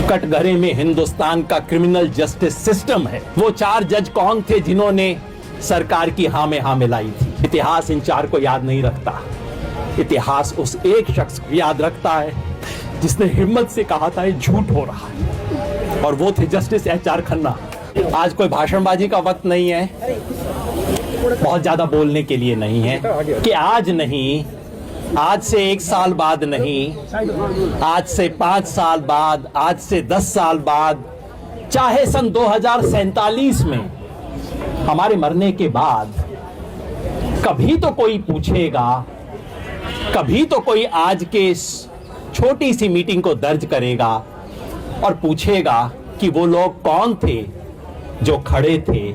कटघरे में हिंदुस्तान का क्रिमिनल जस्टिस सिस्टम है। वो 4 जज कौन थे जिन्होंने सरकार की हाँ में हाँ मिलाई थी? इतिहास इन 4 को याद नहीं रखता। इतिहास उस एक शख्स को याद रखता है जिसने हिम्मत से कहा था ये झूठ हो रहा है, और वो थे जस्टिस HR खन्ना। आज कोई भाषणबाजी का वक्त नहीं है, बहुत ज्यादा बोलने के लिए नहीं है कि आज नहीं, आज से 1 साल बाद नहीं, आज से 5 साल बाद, आज से 10 साल बाद, चाहे सन 2047 में हमारे मरने के बाद कभी तो कोई पूछेगा, कभी तो कोई आज के इस छोटी सी मीटिंग को दर्ज करेगा और पूछेगा कि वो लोग कौन थे जो खड़े थे,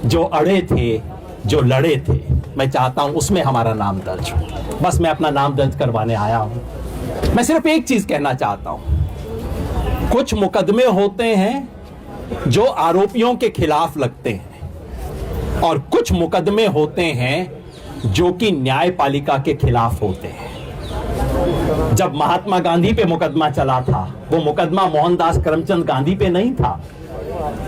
जो अड़े थे, जो लड़े थे। मैं चाहता हूं उसमें हमारा नाम दर्ज हो। बस मैं अपना नाम दर्ज करवाने आया हूं। मैं सिर्फ एक चीज कहना चाहता हूं, कुछ मुकदमे होते हैं जो आरोपियों के खिलाफ लगते हैं और कुछ मुकदमे होते हैं जो कि न्यायपालिका के खिलाफ होते हैं। जब महात्मा गांधी पे मुकदमा चला था, वो मुकदमा मोहनदास करमचंद गांधी पे नहीं था।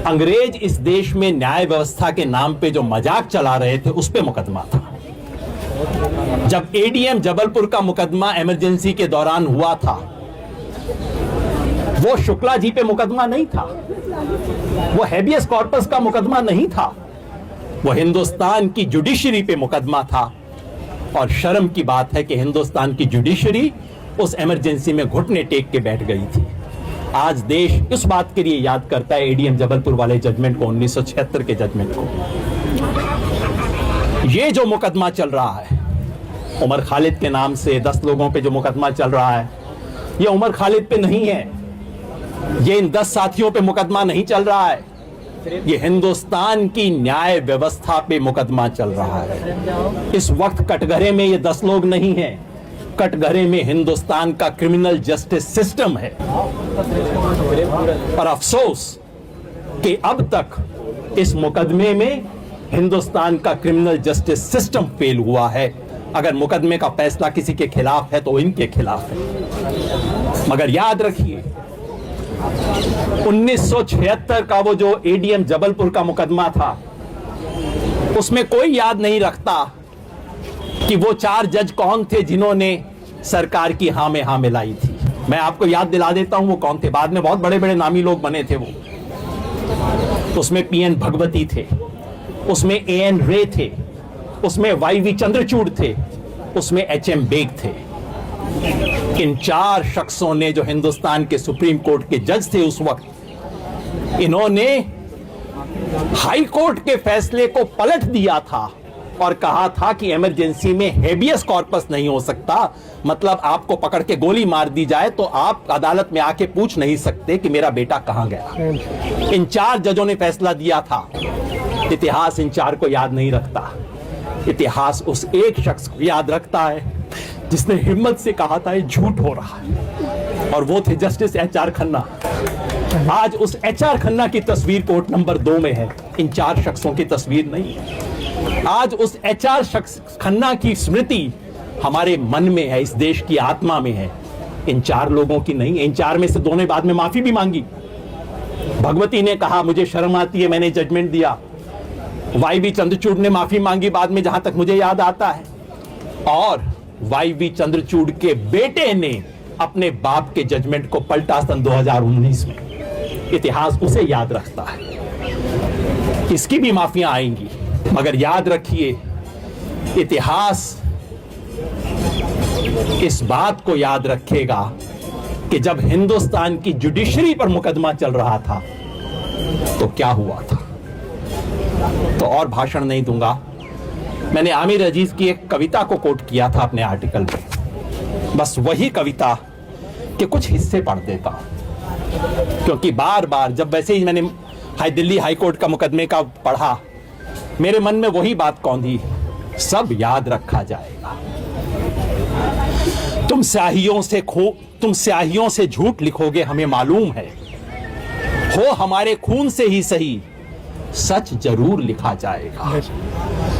अंग्रेज इस देश में न्याय व्यवस्था के नाम पे जो मजाक चला रहे थे उस पे मुकदमा था। जब ADM जबलपुर का मुकदमा इमरजेंसी के दौरान हुआ था, वो शुक्ला जी पे मुकदमा नहीं था, वो हैबियस कॉर्पस का मुकदमा नहीं था, वो हिंदुस्तान की जुडिशरी पे मुकदमा था। और शर्म की बात है कि हिंदुस्तान की जुडिशरी उस इमरजेंसी में घुटने टेक के बैठ गई थी। आज देश इस बात के लिए याद करता है ADM जबलपुर वाले जजमेंट को, 1976 के जजमेंट को। ये जो मुकदमा चल रहा है उमर खालिद के नाम से 10 लोगों पे जो मुकदमा चल रहा है, ये उमर खालिद पे नहीं है, ये इन 10 साथियों पे मुकदमा नहीं चल रहा है, ये हिंदुस्तान की न्याय व्यवस्था पे मुकदमा चल रहा है। इस वक्त कटघरे में ये 10 लोग नहीं हैं, कटघरे में हिंदुस्तान का क्रिमिनल जस्टिस सिस्टम है। और अफसोस कि अब तक इस मुकदमे में हिंदुस्तान का क्रिमिनल जस्टिस सिस्टम फेल हुआ है। अगर मुकदमे का फैसला किसी के खिलाफ है तो इनके खिलाफ है। मगर याद रखिए, 1976 का वो जो ADM जबलपुर का मुकदमा था, उसमें कोई याद नहीं रखता कि वो 4 जज कौन थे जिन्होंने सरकार की हाँ में हाँ मिलाई थी। मैं आपको याद दिला देता हूं वो कौन थे। बाद में बहुत बड़े बड़े नामी लोग बने थे वो। उसमें PN भगवती थे, उसमें AN रे थे, उसमें YV चंद्रचूड़ थे, उसमें HM बेग थे। इन 4 शख्सों ने, जो हिंदुस्तान के सुप्रीम कोर्ट के जज थे उस वक्त, इन्होंने हाई कोर्ट के फैसले को पलट दिया था और कहा था कि इमरजेंसी में हेबियस कॉर्पस नहीं हो सकता, मतलब आपको पकड़ के गोली मार दी जाए तो आप अदालत में आके पूछ नहीं सकते कि मेरा बेटा कहां गया। इन 4 जजों ने फैसला दिया था। इतिहास इन 4 को याद नहीं रखता। इतिहास उस एक शख्स को याद रखता है जिसने हिम्मत से कहा था ये झूठ हो रहा है, और वो थे जस्टिस HR खन्ना। आज उस HR खन्ना की तस्वीर कोर्ट नंबर 2 में है, इन 4 शख्सों की तस्वीर नहीं है। आज उस HR शख्स खन्ना की स्मृति हमारे मन में है, इस देश की आत्मा में है, इन 4 लोगों की नहीं। इन 4 में से 2 ने बाद में माफी भी मांगी। भगवती ने कहा मुझे शर्म आती है, मैंने जजमेंट दिया। YV चंद्रचूड़ ने माफी मांगी बाद में, जहां तक मुझे याद आता है। और YV चंद्रचूड़ के बेटे ने अपने बाप के जजमेंट को पलटा सन 2019 में। इतिहास उसे याद रखता है। इसकी भी माफियां आएंगी, मगर याद रखिए, इतिहास इस बात को याद रखेगा कि जब हिंदुस्तान की जुडिशरी पर मुकदमा चल रहा था तो क्या हुआ था। तो और भाषण नहीं दूंगा। मैंने आमिर अजीज की एक कविता को कोट किया था अपने आर्टिकल में, बस वही कविता के कुछ हिस्से पढ़ देता हूं, क्योंकि बार बार जब वैसे ही मैंने दिल्ली हाई कोर्ट का मुकदमे का पढ़ा, मेरे मन में वही बात कौंधी, सब याद रखा जाएगा। तुम स्याहियों से झूठ लिखोगे हमें मालूम है, हो हमारे खून से ही सही, सच जरूर लिखा जाएगा,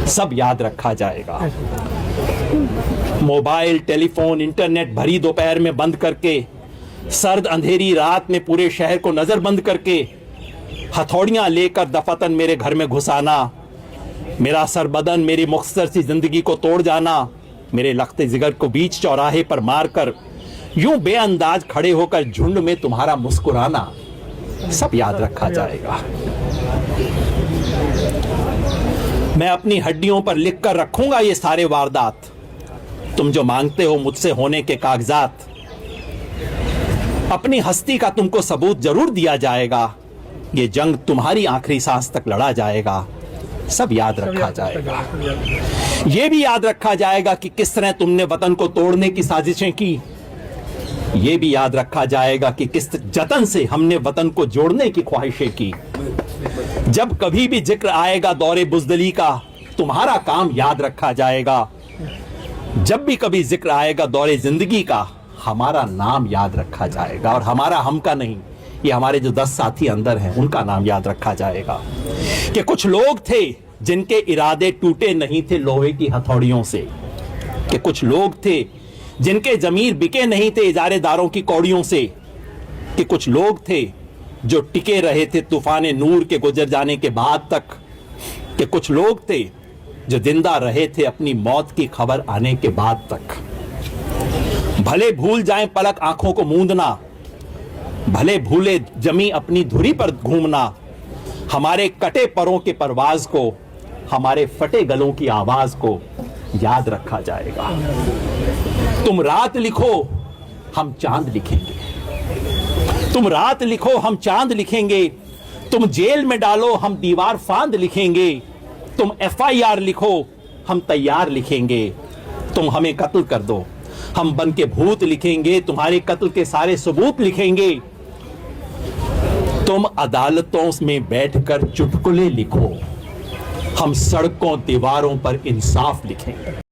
सब याद रखा जाएगा। मोबाइल, टेलीफोन, इंटरनेट भरी दोपहर में बंद करके सर्द अंधेरी रात में पूरे शहर को नजरबंद करके हथौड़ियां लेकर दफातन मेरे घर में घुसाना, मेरा सरबदन मेरी मुख्तसर सी जिंदगी को तोड़ जाना, मेरे लख्ते जिगर को बीच चौराहे पर मारकर यूं बेअंदाज खड़े होकर झुंड में तुम्हारा मुस्कुराना, सब याद रखा जाएगा। मैं अपनी हड्डियों पर लिखकर रखूंगा ये सारे वारदात, तुम जो मांगते हो मुझसे होने के कागजात। अपनी हस्ती का तुमको सबूत जरूर दिया जाएगा, ये जंग तुम्हारी आखिरी सांस तक लड़ा जाएगा, सब याद रखा जाएगा। ये भी याद रखा जाएगा कि किस तरह तुमने वतन को तोड़ने की साजिशें की। ये भी याद रखा जाएगा कि किस जतन से हमने वतन को जोड़ने की ख्वाहिशें की। जब कभी भी जिक्र आएगा दौरे बुज़दिली का, तुम्हारा काम याद रखा जाएगा। जब भी कभी जिक्र आएगा दौरे जिंदगी का, हमारा नाम याद रखा जाएगा। और हमारा हम का नहीं, ये हमारे जो 10 साथी अंदर हैं उनका नाम याद रखा जाएगा। कि कुछ लोग थे जिनके इरादे टूटे नहीं थे लोहे की हथौड़ियों से, कि कुछ लोग थे जिनके जमीर बिके नहीं थे इजारेदारों की कौड़ियों से, कि कुछ लोग थे जो टिके रहे थे तूफान नूर के गुजर जाने के बाद तक, कि कुछ लोग थे जो जिंदा रहे थे अपनी मौत की खबर आने के बाद तक। भले भूल जाएं पलक आंखों को मूंदना, भले भूले जमी अपनी धुरी पर घूमना, हमारे कटे परों के परवाज को, हमारे फटे गलों की आवाज को याद रखा जाएगा। तुम रात लिखो हम चांद लिखेंगे, तुम रात लिखो हम चांद लिखेंगे, तुम जेल में डालो हम दीवार फांद लिखेंगे, तुम FIR लिखो हम तैयार लिखेंगे, तुम हमें कत्ल कर दो हम बन के भूत लिखेंगे, तुम्हारे कत्ल के सारे सबूत लिखेंगे। तुम अदालतों में बैठकर चुटकुले लिखो, हम सड़कों दीवारों पर इंसाफ लिखेंगे।